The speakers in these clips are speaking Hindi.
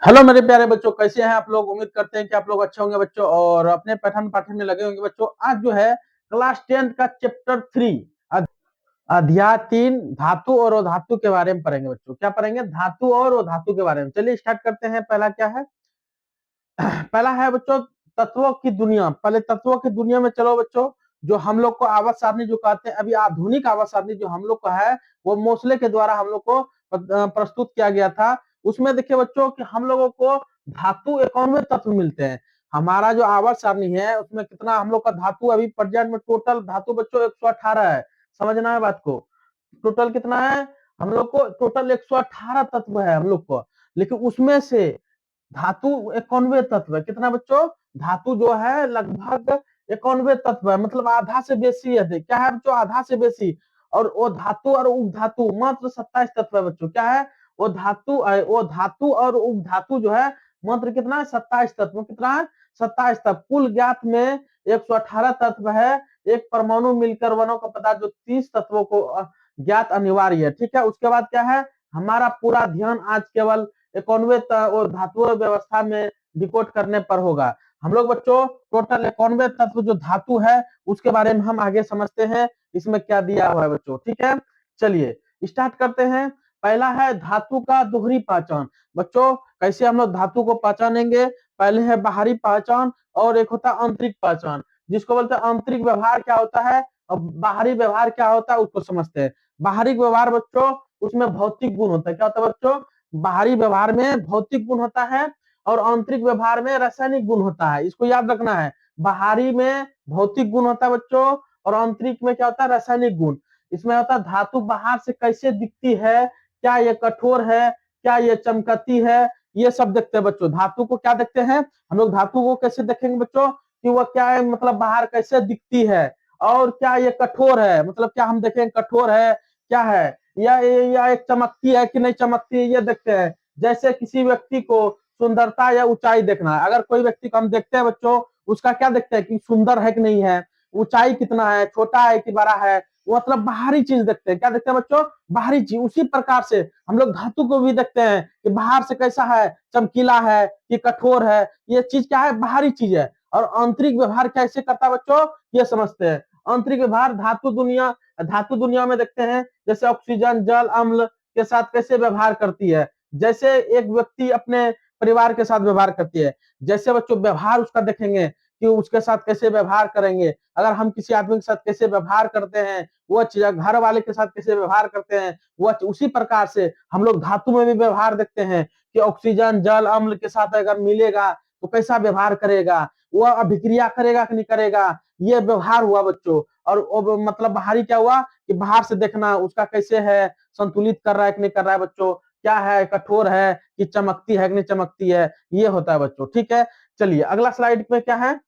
हेलो मेरे प्यारे बच्चों, कैसे हैं आप लोग। उम्मीद करते हैं कि आप लोग अच्छे होंगे बच्चों और अपने पठन पाठन में लगे होंगे बच्चों। आज जो है क्लास 10 का चैप्टर 3 अध्याय 3 धातु और अधातु के बारे में पढ़ेंगे बच्चों। क्या पढ़ेंगे? धातु और अधातु के बारे में। चलिए स्टार्ट करते हैं। पहला क्या है? पहला है बच्चों तत्वों की दुनिया। पहले तत्वों की दुनिया में चलो बच्चों। जो हम लोग को आवाज सारणी जो कहते हैं, अभी आधुनिक आवाज सारणी जो हम लोग का है वो मोसले के द्वारा हम लोग को प्रस्तुत किया गया था। उसमें देखिए बच्चों कि हम लोगों को धातु 91 तत्व मिलते हैं। हमारा जो आवाज सारणी है उसमें कितना हम लोग का धातु अभी प्रेजेंट में टोटल धातु बच्चों 118 है। समझना है बात को। टोटल कितना है? हम लोग को टोटल 118 तत्व है हम लोग को। लेकिन उसमें से धातु 91 तत्व है। कितना बच्चों? धातु जो है लगभग 91 तत्व है, मतलब आधा से बेसी है। क्या है बच्चों? आधा से बेसी। और वो धातु और उपधातु मात्र 27 तत्व है बच्चों। क्या है? वो धातु और उपधातु जो है मात्र कितना है? 27 तत्व। कितना है? 27 तत्व। कुल ज्ञात में 118 तत्व है। एक परमाणु मिलकर वनों का पदार्थ जो 30 तत्वों को ज्ञात अनिवार्य है। ठीक है। उसके बाद क्या है? हमारा पूरा ध्यान आज केवल 91 और धातु व्यवस्था में डिकोड करने पर होगा। हम लोग बच्चों टोटल 91 तत्व जो धातु है उसके बारे में हम आगे समझते हैं। इसमें क्या दिया हुआ है बच्चों। ठीक है। चलिए स्टार्ट करते हैं। पहला है धातु का दोहरी पहचान। बच्चों कैसे हम लोग धातु को पहचानेंगे? पहले है बाहरी पहचान और एक होता है आंतरिक पहचान। जिसको बोलते हैं आंतरिक व्यवहार क्या होता है और बाहरी व्यवहार क्या होता है उसको समझते हैं। बाहरी व्यवहार बच्चों उसमें भौतिक गुण होता है। क्या होता है बच्चों? बाहरी व्यवहार में भौतिक गुण होता है और आंतरिक व्यवहार में रासायनिक गुण होता है। इसको याद रखना है। बाहरी में भौतिक गुण होता है बच्चों और आंतरिक में क्या होता है? रासायनिक गुण। इसमें होता है धातु बाहर से कैसे दिखती है, क्या ये कठोर है, क्या ये चमकती है, ये सब देखते हैं बच्चों। धातु को क्या देखते हैं हम लोग? धातु को कैसे देखेंगे बच्चों कि वो क्या है, मतलब बाहर कैसे दिखती है और क्या ये कठोर है, मतलब क्या हम देखेंगे कठोर है क्या है, या एक चमकती है कि नहीं चमकती है, ये देखते हैं। जैसे किसी व्यक्ति को सुंदरता या ऊंचाई देखना है। अगर कोई व्यक्ति को हम देखते हैं बच्चों, उसका क्या देखते हैं कि सुंदर है कि नहीं है, ऊंचाई कितना है, छोटा है कि बड़ा है, वो मतलब बाहरी चीज देखते हैं। क्या देखते हैं बच्चों? बाहरी चीज। उसी प्रकार से हम लोग धातु को भी देखते हैं कि बाहर से कैसा है, चमकीला है कि कठोर है। ये चीज क्या है? बाहरी चीज है। और आंतरिक व्यवहार कैसे करता है बच्चों, ये समझते हैं। आंतरिक व्यवहार धातु दुनिया में देखते हैं। जैसे ऑक्सीजन जल अम्ल के साथ कैसे व्यवहार करती है, जैसे एक व्यक्ति अपने परिवार के साथ व्यवहार करती है। जैसे बच्चों व्यवहार उसका देखेंगे कि उसके साथ कैसे व्यवहार करेंगे। अगर हम किसी आदमी के साथ कैसे व्यवहार करते हैं, वो चीज घर वाले के साथ कैसे व्यवहार करते हैं, वो उसी प्रकार से हम लोग धातु में भी व्यवहार देखते हैं कि ऑक्सीजन जल अम्ल के साथ अगर मिलेगा तो कैसा व्यवहार करेगा, वो अभिक्रिया करेगा कि नहीं करेगा। ये व्यवहार हुआ बच्चों। और मतलब बाहरी क्या हुआ कि बाहर से देखना उसका कैसे है, संतुलित कर रहा है कि नहीं कर रहा है बच्चों, क्या है, कठोर है कि चमकती है कि नहीं चमकती है, ये होता है बच्चों। ठीक है। चलिए अगला स्लाइड में क्या है?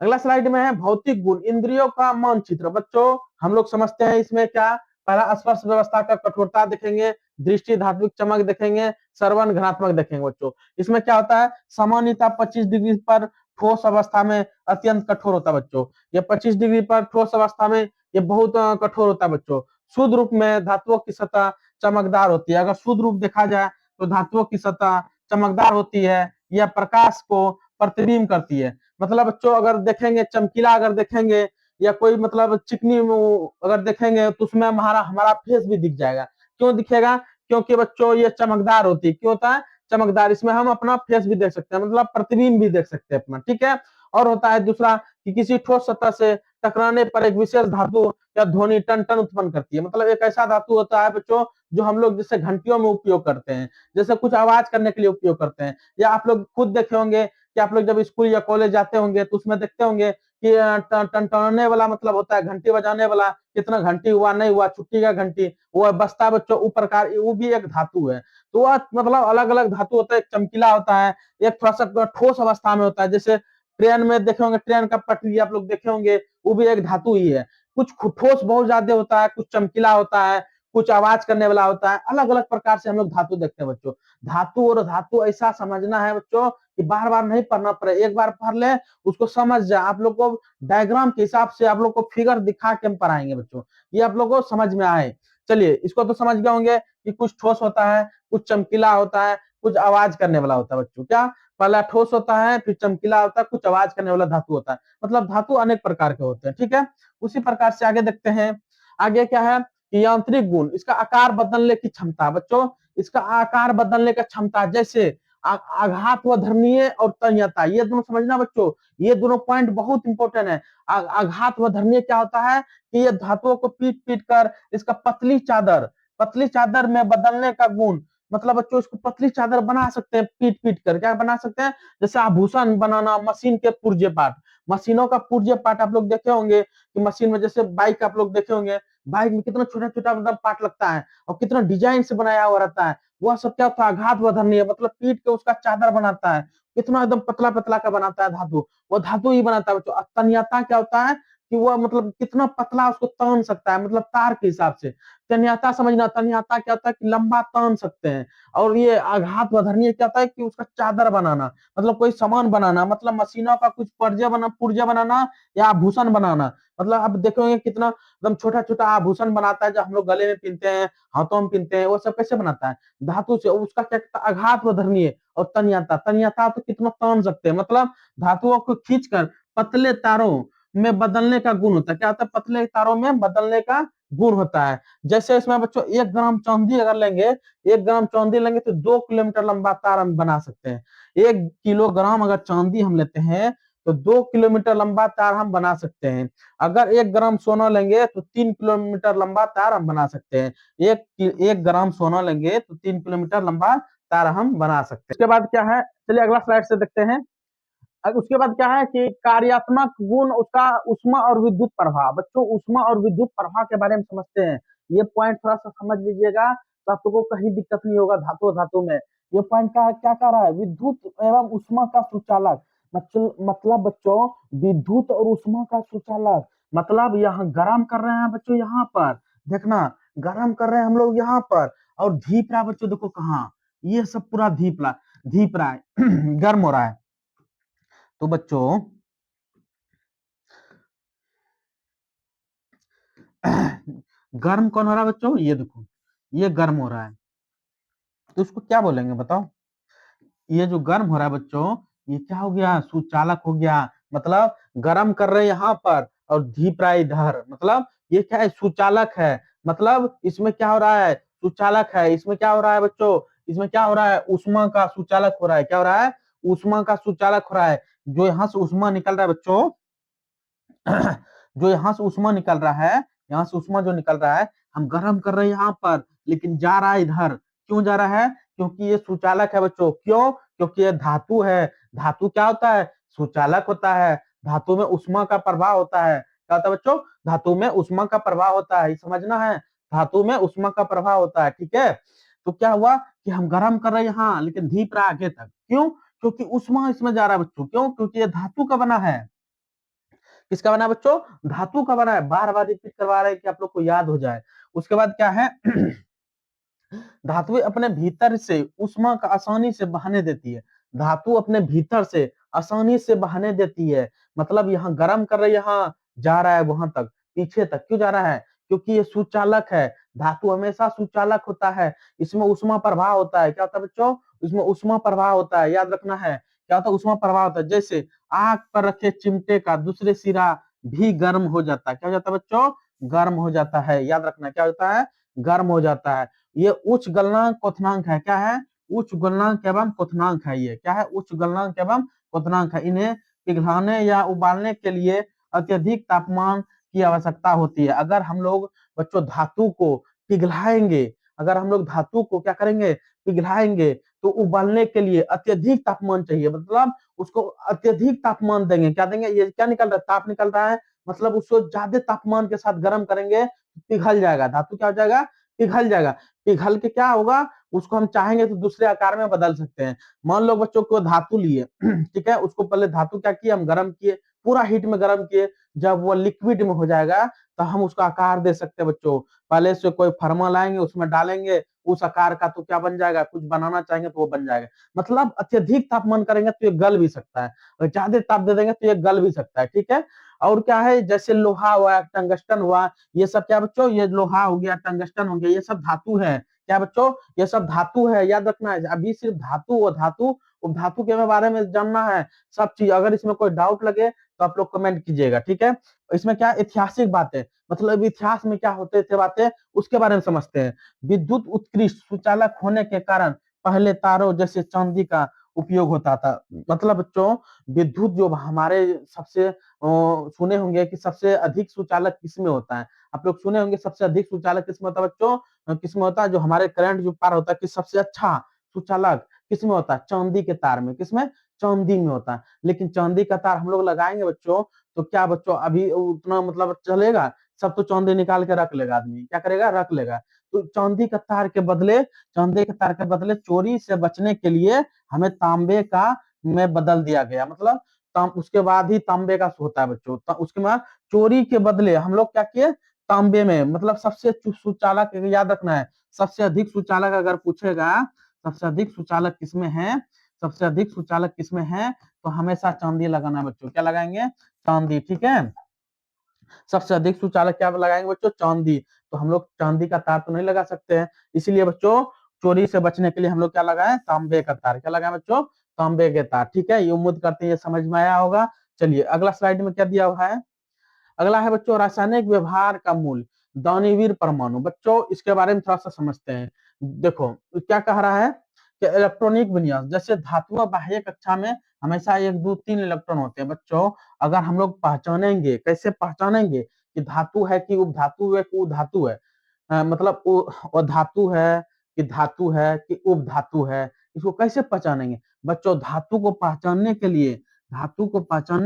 अगला स्लाइड में है भौतिक गुण इंद्रियों का मानचित्र। बच्चों हम लोग समझते हैं इसमें क्या। पहला स्पर्श व्यवस्था का कठोरता देखेंगे, दृष्टि धात्विक चमक देखेंगे, श्रवण घनात्मक देखेंगे बच्चों। इसमें क्या होता है? सामान्यतः 25 डिग्री पर ठोस अवस्था में अत्यंत कठोर होता है बच्चों। ये 25 डिग्री पर ठोस अवस्था में ये बहुत कठोर होता है बच्चों। शुद्ध रूप में धातुओं की सतह चमकदार होती है। अगर शुद्ध रूप देखा जाए तो धातुओं की सतह चमकदार होती है, यह प्रकाश को प्रतिबिंब करती है। मतलब बच्चों अगर देखेंगे चमकीला, अगर देखेंगे या कोई मतलब चिकनी अगर देखेंगे तो उसमें हमारा हमारा फेस भी दिख जाएगा। क्यों दिखेगा? क्योंकि बच्चों ये चमकदार होती है। क्यों होता है चमकदार? इसमें हम अपना फेस भी देख सकते हैं, मतलब प्रतिबिंब भी देख सकते हैं अपना। ठीक है। और होता है दूसरा कि किसी ठोस सतह से टकराने पर एक विशेष धातु या ध्वनि टन टन उत्पन्न करती है। मतलब एक ऐसा धातु होता है बच्चों जो हम लोग जैसे घंटियों में उपयोग करते हैं, जैसे कुछ आवाज करने के लिए उपयोग करते हैं। या आप लोग खुद देखे होंगे कि आप लोग जब स्कूल या कॉलेज जाते होंगे तो उसमें देखते होंगे कि टनटनाने वाला मतलब होता है घंटी बजाने वाला, कितना घंटी हुआ नहीं हुआ, छुट्टी का घंटी, वो बजता है बच्चों ऊपर का, वो भी एक धातु है। तो वह मतलब अलग अलग धातु होता है। एक चमकीला होता है, एक थोड़ा सा ठोस अवस्था में होता है। जैसे ट्रेन में देखे होंगे, ट्रेन का पटरी आप लोग देखे होंगे, वो भी एक धातु ही है। कुछ ठोस बहुत ज्यादा होता है, कुछ चमकीला होता है, कुछ आवाज करने वाला होता है। अलग अलग प्रकार से हम लोग धातु देखते हैं बच्चों। धातु और धातु ऐसा समझना है बच्चों कि बार बार नहीं पढ़ना पड़े, एक बार पढ़ ले उसको समझ जाए। आप लोग को डायग्राम के हिसाब से आप लोग को फिगर दिखा के हम पढ़ाएंगे बच्चों, ये आप लोग को समझ में आए। चलिए इसको तो समझ गए होंगे कि कुछ ठोस होता है, कुछ चमकीला होता है, कुछ आवाज करने वाला होता है बच्चों। क्या? पहला ठोस होता है, फिर चमकीला होता है, कुछ आवाज करने वाला धातु होता है। मतलब धातु अनेक प्रकार के होते हैं, ठीक है। उसी प्रकार से आगे देखते हैं। आगे क्या है कि यांत्रिक गुण, इसका आकार बदलने की क्षमता बच्चों, इसका आकार बदलने का क्षमता, जैसे आघात व धर्मीय और तन्यता, ये दोनों समझना बच्चों, ये दोनों पॉइंट बहुत इंपॉर्टेंट है। आघात व धर्मीय क्या होता है कि ये धातुओं को पीट पीट कर इसका पतली चादर में बदलने का गुण, मतलब बच्चों इसको पतली चादर बना सकते हैं पीट पीट कर। क्या बना सकते हैं? जैसे आभूषण बनाना, मशीन के पुर्जे पार्ट, मशीनों का पुर्जे पार्ट आप लोग देखे होंगे कि मशीन में, जैसे बाइक आप लोग देखे होंगे, बाइक में कितना छोटा छोटा मतलब पार्ट लगता है और कितना डिजाइन से बनाया हुआ रहता है। वह सब क्या होता है? आघात वधनीय, मतलब पीट के उसका चादर बनाता है, कितना एकदम पतला पतला का बनाता है धातु, वो धातु ही बनाता है बच्चों। तन्यता क्या होता है कि वह मतलब कितना पतला उसको तान सकता है, मतलब तार के हिसाब से। तन्यता समझना, तन्यता क्या होता है कि लंबा तान सकते हैं। और ये आघात वधनीय क्या होता है कि उसका चादर बनाना, मतलब कोई सामान बनाना, मतलब मशीनों का कुछ पुर्जे बनाना या आभूषण बनाना। मतलब अब देखोगे कितना एकदम छोटा छोटा आभूषण बनाता है जो हम लोग गले में पहनते हैं, हाथों में पहनते हैं, वो सब कैसे बनाता है? धातु से। उसका क्या कहता है? आघात वधनीय। और तन्यता तो कितना तान सकते हैं, मतलब धातुओं को खींचकर पतले तारों में बदलने का गुण होता है। क्या होता है? पतले तारों में बदलने का गुण होता है। जैसे इसमें बच्चों 1 ग्राम चांदी अगर लेंगे, 1 ग्राम चांदी लेंगे तो 2 किलोमीटर लंबा तार हम बना सकते हैं। 1 किलोग्राम अगर चांदी हम लेते हैं तो 2 किलोमीटर लंबा तार हम बना सकते हैं। अगर 1 ग्राम सोना लेंगे तो 3 किलोमीटर लंबा तार हम बना सकते हैं। 1 ग्राम सोना लेंगे तो 3 किलोमीटर लंबा तार हम बना सकते हैं। उसके बाद क्या है, चलिए अगला स्लाइड से देखते हैं। उसके बाद क्या है कि कार्यात्मक गुण उसका ऊष्मा और विद्युत प्रभाव। बच्चों ऊष्मा और विद्युत प्रभाव के बारे में समझते हैं। ये पॉइंट थोड़ा सा समझ लीजिएगा तो आप लोगों को कहीं दिक्कत नहीं होगा धातु धातु में। ये पॉइंट का क्या कह रहा है? विद्युत एवं ऊष्मा का सुचालक। मतलब बच्चों विद्युत और ऊष्मा का सुचालक, मतलब यहाँ गर्म कर रहे हैं बच्चों, यहाँ पर देखना, गर्म कर रहे हैं हम लोग यहाँ पर, और धीप रहा है बच्चों, देखो कहाँ, ये सब पूरा धीप रहा है गर्म हो रहा है। तो बच्चों गर्म कौन हो रहा है बच्चों? ये देखो, ये गर्म हो रहा है, तो उसको क्या बोलेंगे बताओ? ये जो गर्म हो रहा है बच्चों, ये क्या हो गया? सुचालक हो गया। मतलब गर्म कर रहे हैं यहाँ पर और धीप रहा है इधर, मतलब ये क्या है? सुचालक है। मतलब इसमें क्या हो रहा है? सुचालक है। इसमें क्या हो रहा है बच्चों? इसमें क्या हो रहा है? ऊष्मा का सुचालक हो रहा है। क्या हो रहा है? ऊष्मा का सुचालक हो रहा है। जो यहाँ से ऊष्मा निकल रहा है बच्चों, जो यहाँ से ऊष्मा निकल रहा है, यहाँ से ऊष्मा जो निकल रहा है, हम गर्म कर रहे हैं यहाँ पर, लेकिन जा रहा है इधर। क्यों जा रहा है? क्योंकि ये सुचालक है बच्चों। क्यों? क्योंकि ये धातु है। धातु क्या होता है? सुचालक होता है। धातु में ऊष्मा का प्रभाव होता है। क्या होता है बच्चों? धातु में ऊष्मा का प्रभाव होता है, समझना है। धातु में ऊष्मा का प्रभाव होता है, ठीक है। तो क्या हुआ कि हम गर्म कर रहे हैं यहाँ, लेकिन धीप रहा आगे तक। क्यों? क्योंकि ऊष्मा इसमें जा रहा है बच्चों। क्यों? क्योंकि ये धातु का बना है। किसका बना है बच्चों? धातु का बना है। बार बार रिपीट करवा रहे हैं कि आप लोग को याद हो जाए। उसके बाद क्या है धातु अपने भीतर से ऊष्मा का आसानी से बहने देती है। धातु अपने भीतर से आसानी से बहने देती है। मतलब यहाँ गर्म कर रहे, यहाँ जा रहा है वहां तक, पीछे तक क्यों जा रहा है? क्योंकि ये सुचालक है। धातु हमेशा सुचालक होता है। इसमें ऊष्मा प्रवाह होता है। क्या होता है बच्चों? इसमें ऊष्मा प्रवाह होता है, याद रखना है। क्या होता है? ऊष्मा प्रवाह होता है। जैसे आग पर रखे चिमटे का दूसरे सिरा भी गर्म हो जाता है। क्या हो जाता है बच्चों? गर्म हो जाता है, याद रखना। क्या होता है? गर्म हो जाता है। ये उच्च गलनांक क्वथनांक है। क्या है? उच्च गलनांक एवं क्वथनांक है। ये क्या है? उच्च गलनांक एवं क्वथनांक है। इन्हें पिघलाने या उबालने के लिए अत्यधिक तापमान की आवश्यकता होती है। अगर हम लोग बच्चों धातु को पिघलाएंगे, अगर हम लोग धातु को क्या करेंगे? पिघलाएंगे, तो उबालने के लिए अत्यधिक तापमान चाहिए। मतलब उसको अत्यधिक तापमान देंगे। क्या देंगे? ये क्या निकल रहा है? ताप निकल रहा है। मतलब उसको ज्यादा तापमान के साथ गर्म करेंगे, पिघल जाएगा धातु। क्या हो जाएगा? पिघल जाएगा। पिघल के क्या होगा? उसको हम चाहेंगे तो दूसरे आकार में बदल सकते हैं। मान लो बच्चों को धातु लिए ठीक है, उसको पहले धातु क्या किए? हम गर्म किए, पूरा हीट में गर्म किए। जब वो लिक्विड में हो जाएगा तो हम उसका आकार दे सकते हैं बच्चों। पहले से कोई फर्मा लाएंगे, उसमें डालेंगे, उस आकार का तो क्या बन जाएगा? कुछ बनाना चाहेंगे तो वो बन जाएगा। मतलब अत्यधिक तापमान करेंगे तो ये गल भी सकता है, और ज्यादा ताप दे देंगे तो ये गल भी सकता है, ठीक है। और क्या है? जैसे लोहा हुआ, टंगस्टन हुआ, ये सब क्या बच्चों? ये लोहा हो गया, टंगस्टन हो गया, ये सब धातु है। क्या बच्चों, ये सब धातु है, याद रखना है। अभी सिर्फ धातु और धातु उपधातु के बारे में जानना है, सब चीज। अगर इसमें कोई डाउट लगे तो आप लोग कमेंट कीजिएगा, ठीक है। इसमें क्या ऐतिहासिक बातें, मतलब इतिहास में क्या होते थे बातें, उसके बारे में समझते हैं। विद्युत उत्कृष्ट सुचालक होने के कारण पहले तारों जैसे चांदी का उपयोग होता था। मतलब बच्चों, विद्युत जो हमारे सबसे सुने होंगे कि सबसे अधिक सुचालक किसमें होता है। आप लोग सुने होंगे सबसे अधिक सुचालक किसमें होता है बच्चों, किसमें होता है, जो हमारे करंट जो पार होता है कि सबसे अच्छा सुचालक किसमें होता है, चांदी के तार में। किसमें, चांदी में होता है। लेकिन चांदी का तार हम लोग लगाएंगे बच्चों, तो क्या बच्चों अभी उतना मतलब चलेगा, सब तो चांदी निकाल के रख लेगा, आदमी क्या करेगा, रख लेगा। तो चांदी के तार के बदले चोरी से बचने के लिए हमें तांबे का में बदल दिया गया। मतलब उसके बाद ही तांबे का होता है बच्चों। उसके बाद चोरी के बदले हम लोग क्या किए, तांबे में। मतलब सबसे सुचालक याद रखना है, सबसे अधिक सुचालक अगर पूछेगा, सबसे अधिक सुचालक किसमें है, सबसे अधिक सुचालक किसमें है, तो हमेशा चांदी लगाना है बच्चों। क्या लगाएंगे, चांदी, ठीक है। सबसे अधिक सुचालक क्या लगाएंगे बच्चों, चांदी। तो हम लोग चांदी का तार तो नहीं लगा सकते हैं, इसीलिए बच्चों चोरी से बचने के लिए हम लोग क्या लगाए, तांबे का तार। क्या लगाए बच्चों, तांबे के तार, ठीक है। ये उम्मीद करते हैं ये समझ में आया होगा। चलिए अगला स्लाइड में क्या दिया हुआ है, अगला है बच्चों रासायनिक व्यवहार का मूल दानवीर परमाणु। बच्चों इसके बारे में थोड़ा सा समझते हैं। देखो क्या कह रहा है कि इलेक्ट्रॉनिक विन्यास, जैसे धातुओं बाह्य कक्षा में हमेशा 1 2 3 इलेक्ट्रॉन होते हैं बच्चों। अगर हम लोग पहचानेंगे, कैसे पहचानेंगे कि धातु है कि उपधातु है कि उधातु है, मतलब धातु है कि धातु है कि उपधातु है, इसको कैसे पहचानेंगे बच्चों। धातु को पहचानने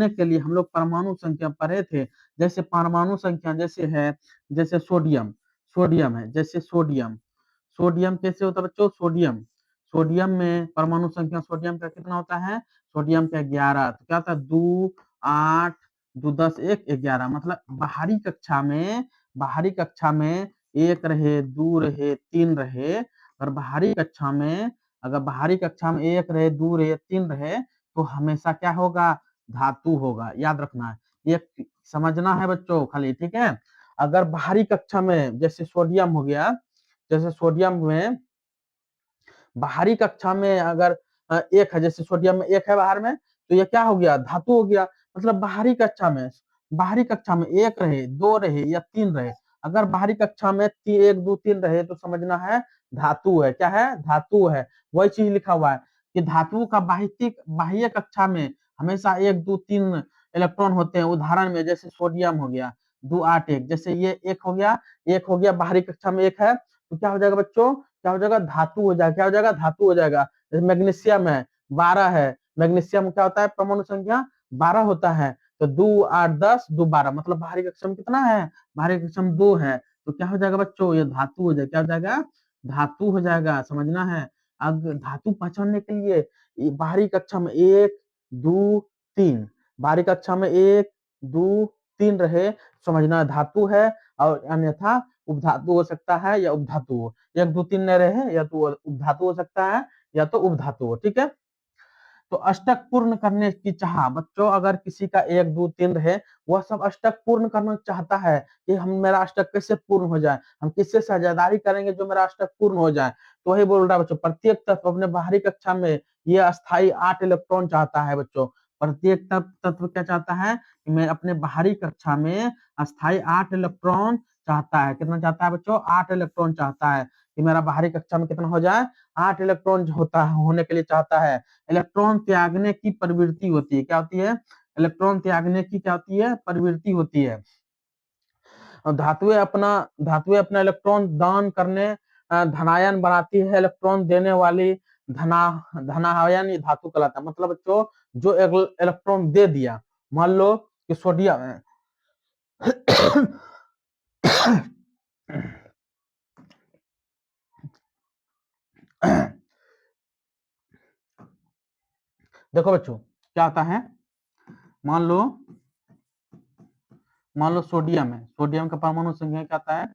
के लिए हम लोग परमाणु संख्या पढ़े थे। जैसे परमाणु संख्या जैसे है, जैसे सोडियम, सोडियम है, जैसे सोडियम, सोडियम कैसे होता है बच्चों, सोडियम, सोडियम में परमाणु संख्या सोडियम का कितना होता है, सोडियम का 11। तो क्या होता है, 2 8 2 10 1 11। मतलब बाहरी कक्षा में 1 रहे 2 रहे 3 रहे, और बाहरी कक्षा में 1 रहे 2 रहे 3 रहे, तो हमेशा क्या होगा, धातु होगा। याद रखना है, ये समझना है बच्चों खाली, ठीक है। अगर बाहरी कक्षा में जैसे सोडियम हो गया, जैसे सोडियम में बाहरी कक्षा में अगर एक है, जैसे सोडियम में एक है बाहर में, तो ये क्या हो गया, धातु हो गया। मतलब बाहरी कक्षा में 1 रहे 2 रहे या 3 रहे, अगर बाहरी कक्षा में 1 2 3 रहे तो समझना है धातु है। क्या है, धातु है। वही चीज लिखा हुआ है कि धातु का बाह्य कक्षा में हमेशा 1 2 3 इलेक्ट्रॉन होते हैं। उदाहरण में जैसे सोडियम हो गया 2 8 1, जैसे ये एक हो गया बाहरी कक्षा में एक है, तो क्या हो जाएगा बच्चों, क्या हो जाएगा, धातु हो जाएगा। क्या हो जाएगा, धातु हो जाएगा। जैसे मैग्नीशियम है 12 है, मैग्नीशियम क्या होता है, परमाणु संख्या 12 होता है। तो 2 8 10 2 12, मतलब बाहरी कक्षा में कितना है, बाहरी कक्षा में 2 है। तो क्या हो जाएगा बच्चों, ये धातु हो जाएगा। क्या हो जाएगा, धातु हो जाएगा, समझना है। अब धातु पहचानने के लिए बाहरी कक्षा में 1 2 3, बाहरी कक्षा में 1 2 3 रहे, समझना धातु है। और अन्यथा उपधातु हो सकता है या उपधातु हो। 1 2 3 न रहे या तो उपधातु हो सकता है या तो उपधातु हो, ठीक है। तो अष्टक पूर्ण करने की चाह बच्चों, अगर किसी का 1 2 3 रहे, वह सब अष्टक पूर्ण करना चाहता है कि हम मेरा अष्टक कैसे पूर्ण हो जाए, हम किससे साझेदारी करेंगे जो मेरा अष्टक पूर्ण हो जाए। तो वही बोल रहा है बच्चों, प्रत्येक तत्व अपने बाहरी कक्षा में ये अस्थाई 8 इलेक्ट्रॉन चाहता है बच्चों। प्रत्येक तत्व क्या चाहता है कि मैं अपने बाहरी कक्षा में अस्थाई 8 इलेक्ट्रॉन चाहता है। कितना चाहता है बच्चों, 8 इलेक्ट्रॉन चाहता है कि मेरा बाहरी कक्षा में कितना हो जाए, 8 इलेक्ट्रॉन होता है, होने के लिए चाहता है। इलेक्ट्रॉन त्यागने की प्रवृत्ति होती है, क्या होती है, इलेक्ट्रॉन त्यागने की क्या होती है, प्रवृत्ति होती है। और धातुएं अपना इलेक्ट्रॉन दान करने धनायन बनाती है। इलेक्ट्रॉन देने वाली धनायन ये धातु कहलाता है। मतलब बच्चों जो इलेक्ट्रॉन दे दिया, मान लो कि सोडियम है देखो बच्चों क्या आता है, मान लो सोडियम है, सोडियम का परमाणु संख्या क्या आता है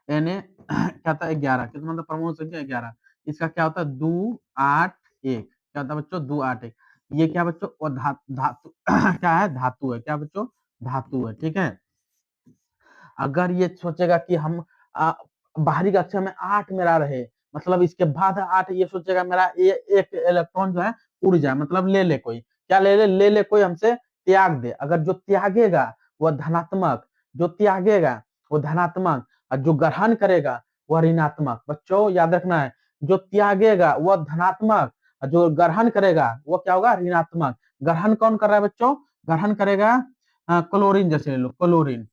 Na क्या था 11, कितना मतलब परमाणु संख्या 11। इसका क्या होता है 2 8 1, क्या होता है बच्चों 2 8 1। ये क्या बच्चों, और धातु क्या है, धातु है। क्या बच्चों, धातु है, ठीक है। अगर ये सोचेगा कि हम बाहरी कक्षा में 8 मेरा रहे, मतलब इसके बाद 8, ये सोचेगा मेरा एक इलेक्ट्रॉन जो है उड़ जाए, मतलब ले ले कोई, क्या ले ले कोई हमसे त्याग दे। अगर जो त्यागेगा वह धनात्मक, जो त्यागेगा वो धनात्मक, और जो ग्रहण करेगा वह ऋणात्मक। बच्चों याद रखना है, जो त्यागेगा वह धनात्मक, और जो ग्रहण करेगा वो क्या होगा, ऋणात्मक। ग्रहण कौन कर रहा है बच्चों, ग्रहण करेगा क्लोरीन, जैसे ले लो क्लोरीन,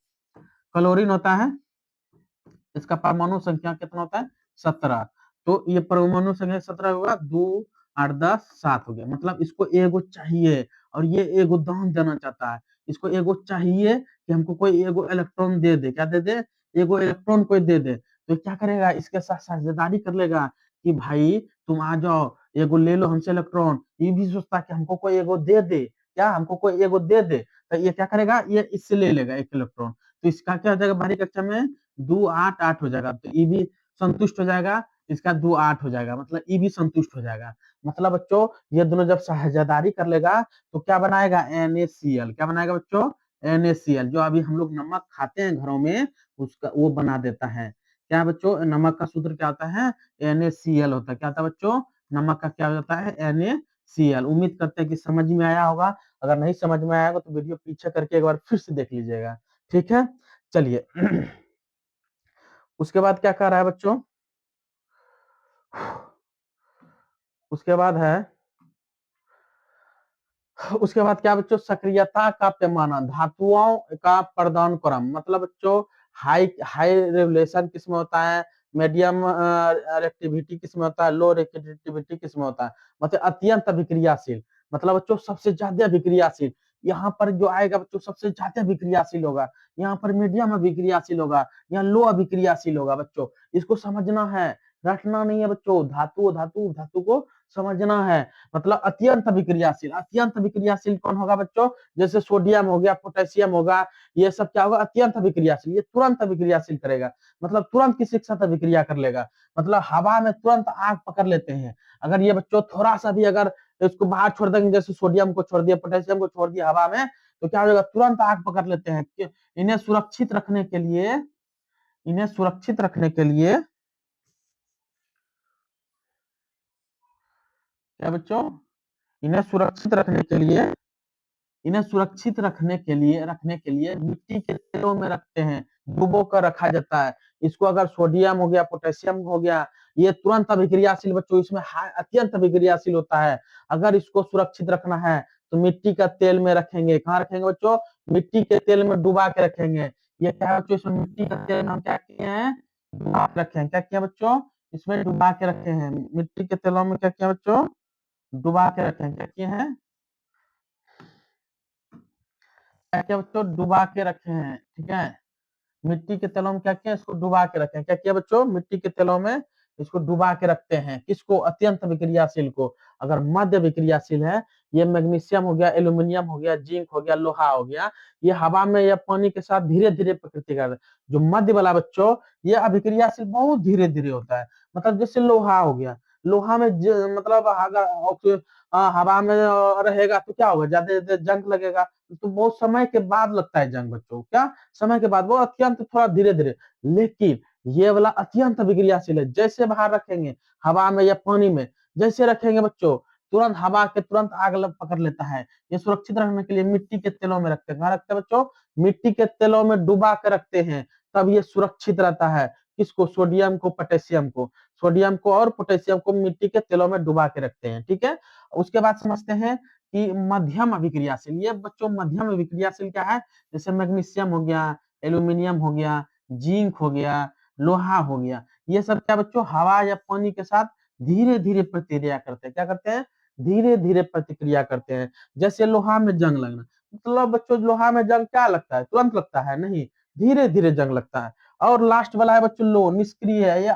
क्लोरीन होता है, इसका परमाणु संख्या कितना होता है, 17। तो ये परमाणु संख्या 17 होगा, 2 8 10 7 हो गया, मतलब इसको एगो चाहिए, और ये एगो दान देना चाहता है। इसको एगो चाहिए कि हमको कोई एगो इलेक्ट्रॉन दे दे, क्या दे दे, एगो इलेक्ट्रॉन कोई दे दे। तो क्या करेगा, इसके साथ साझेदारी कर लेगा कि भाई तुम आ जाओ, एगो ले लो हमसे इलेक्ट्रॉन। ये भी सोचता है कि हमको कोई एगो दे दे, क्या हमको कोई एगो दे दे। तो ये क्या करेगा, ये इससे ले लेगा एक इलेक्ट्रॉन। तो इसका क्या हो जाएगा, बाहरी कक्षा में 2 8 8 हो जाएगा, तो ई भी संतुष्ट हो जाएगा, इसका 2 8 हो जाएगा, मतलब ई भी संतुष्ट हो जाएगा। मतलब बच्चों ये दोनों जब साझेदारी कर लेगा तो क्या बनाएगा, NaCl। क्या बनाएगा बच्चों, NaCl, जो अभी हम लोग नमक खाते हैं घरों में, उसका वो बना देता है। क्या बच्चों, नमक का सूत्र क्या होता है, NaCl होता है। क्या होता है बच्चों, नमक का क्या होता है, NaCl। उम्मीद करते हैं कि समझ में आया होगा। अगर नहीं समझ में आया होगा तो वीडियो पीछे करके एक बार फिर से देख लीजिएगा, ठीक है। चलिए उसके बाद क्या कर रहा है बच्चों, उसके बाद है, उसके बाद क्या बच्चों, सक्रियता का पैमाना, धातुओं का प्रदान क्रम। मतलब बच्चों हाई हाई रेगुलेशन किसमें होता है, मीडियम रिएक्टिविटी किसमें होता है, लो रिएक्टिविटी किसमें होता है, मतलब अत्यंत अभिक्रियाशील, मतलब बच्चों सबसे ज्यादा अभिक्रियाशील। यहाँ पर जो आएगा बच्चों सबसे ज्यादा अभिक्रियाशील होगा, यहाँ पर मीडियम अभिक्रियाशील होगा, यहाँ लो अभिक्रियाशील होगा। बच्चों इसको समझना है, रटना नहीं है बच्चों, धातु धातु धातु को समझना है। मतलब अत्यंत अभिक्रियाशील, अत्यंत अभिक्रियाशील कौन होगा बच्चों, जैसे सोडियम हो गया, पोटेशियम होगा, ये सब क्या होगा, अत्यंत अभिक्रियाशील, ये तुरंत अभिक्रियाशील करेगा, मतलब तुरंत किसी के साथ अभिक्रिया कर लेगा, मतलब हवा में तुरंत आग पकड़ लेते हैं। अगर ये बच्चों थोड़ा सा भी अगर इसको बाहर छोड़ देंगे, जैसे सोडियम को छोड़ दिया, पोटेशियम को छोड़ दिया हवा में, तो क्या हो जाएगा, तुरंत आग पकड़ लेते हैं। इन्हें सुरक्षित रखने के लिए, इन्हें सुरक्षित रखने के लिए क्या बच्चों, इन्हें सुरक्षित रखने के लिए, इन्हें सुरक्षित रखने के लिए मिट्टी के तेलों में रखते हैं, डुबो कर रखा जाता है। इसको अगर सोडियम हो गया, पोटेशियम हो गया, ये तुरंत अभिक्रियाशील बच्चों, इसमें अत्यंत अभिक्रियाशील होता है। अगर इसको सुरक्षित रखना है तो मिट्टी का तेल में रखेंगे। कहाँ रखेंगे बच्चों, मिट्टी के तेल में डुबा के रखेंगे। ये क्या है बच्चों, इसमें मिट्टी का तेल हम क्या किए हैं, डुबा के रखे हैं। क्या किया बच्चों, इसमें डुबा के रखे हैं, मिट्टी के तेलों में क्या किया बच्चों, डुबा के रखे हैं। क्या किए हैं, क्या बच्चों, डुबा के रखे हैं, ठीक है। मिट्टी के तेलों में क्या किया, इसको डुबा के रखें। क्या किया बच्चों, मिट्टी के तेलों में इसको डुबा के रखते हैं। किसको, अत्यंत विक्रियाशील को। अगर मध्य विक्रियाशील है, ये मैग्नीशियम हो गया, एल्यूमिनियम हो गया, जिंक हो गया, लोहा हो गया, ये हवा में या पानी के साथ धीरे धीरे प्रकृति कर, जो मध्य वाला बच्चों, ये अभिक्रियाशील बहुत धीरे धीरे होता है। मतलब जैसे लोहा हो गया, लोहा में मतलब अगर हवा में रहेगा तो क्या होगा, ज्यादा जंग लगेगा, तो बहुत समय के बाद लगता है जंग बच्चों, क्या समय के बाद, वो अत्यंत थोड़ा धीरे धीरे। लेकिन ये वाला अत्यंत विक्रियाशील है, जैसे बाहर रखेंगे हवा में या पानी में, जैसे रखेंगे बच्चों तुरंत हवा के तुरंत आग पकड़ लेता है। ये सुरक्षित रखने के लिए मिट्टी के तेलों में रखते हैं। कहाँ रखते हैं बच्चों, मिट्टी के तेलों में डुबा के रखते हैं, तब ये सुरक्षित रहता है। किसको, सोडियम को, पोटेशियम को, सोडियम को और पोटेशियम को मिट्टी के तेलों में डुबा के रखते हैं, ठीक है। उसके बाद समझते हैं कि मध्यम अभिक्रियाशील, ये बच्चों मध्यम अभिक्रियाशील क्या है, जैसे मैग्नीशियम हो गया, एल्यूमिनियम हो गया, जिंक हो गया, लोहा हो गया, ये सब क्या बच्चों हवा या पानी के साथ धीरे धीरे प्रतिक्रिया करते हैं। क्या करते हैं, धीरे धीरे प्रतिक्रिया करते हैं। जैसे लोहा में जंग लगना, मतलब बच्चों लोहा में जंग क्या लगता है, तुरंत लगता है नहीं, धीरे धीरे जंग लगता है। और लास्ट वाला है बच्चों लो, निष्क्रिय है, ये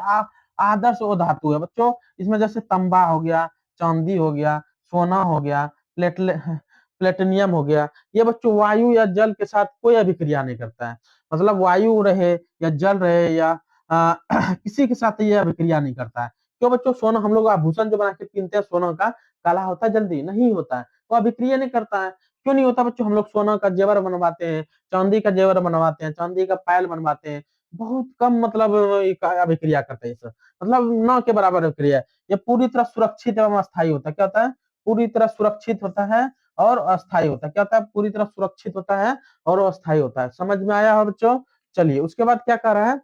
आदर्श धातु है बच्चों। इसमें जैसे तांबा हो गया, चांदी हो गया, सोना हो गया, प्लेटिनियम हो गया, ये बच्चों वायु या जल के साथ कोई अभिक्रिया नहीं करता है। मतलब वायु रहे या जल रहे या किसी के साथ ये अभिक्रिया नहीं करता है। क्यों बच्चों, सोना हम लोग आभूषण जो बना के पहनते हैं, सोना का काला होता है, जल्दी नहीं होता है, तो अभिक्रिया नहीं करता है। क्यों नहीं होता बच्चों? हम लोग सोना का जेवर बनवाते हैं, चांदी का जेवर बनवाते हैं, चांदी का पायल बनवाते हैं, बहुत कम मतलब अभिक्रिया करता है ये सब, मतलब न के बराबर अभिक्रिया है। ये पूरी तरह सुरक्षित एवं अस्थायी होता है। क्या होता है? पूरी तरह सुरक्षित होता है और अस्थायी होता है। क्या होता है? पूरी तरह सुरक्षित होता है और अस्थायी होता है। समझ में आया हो बच्चों? चलिए उसके बाद क्या कर रहा है?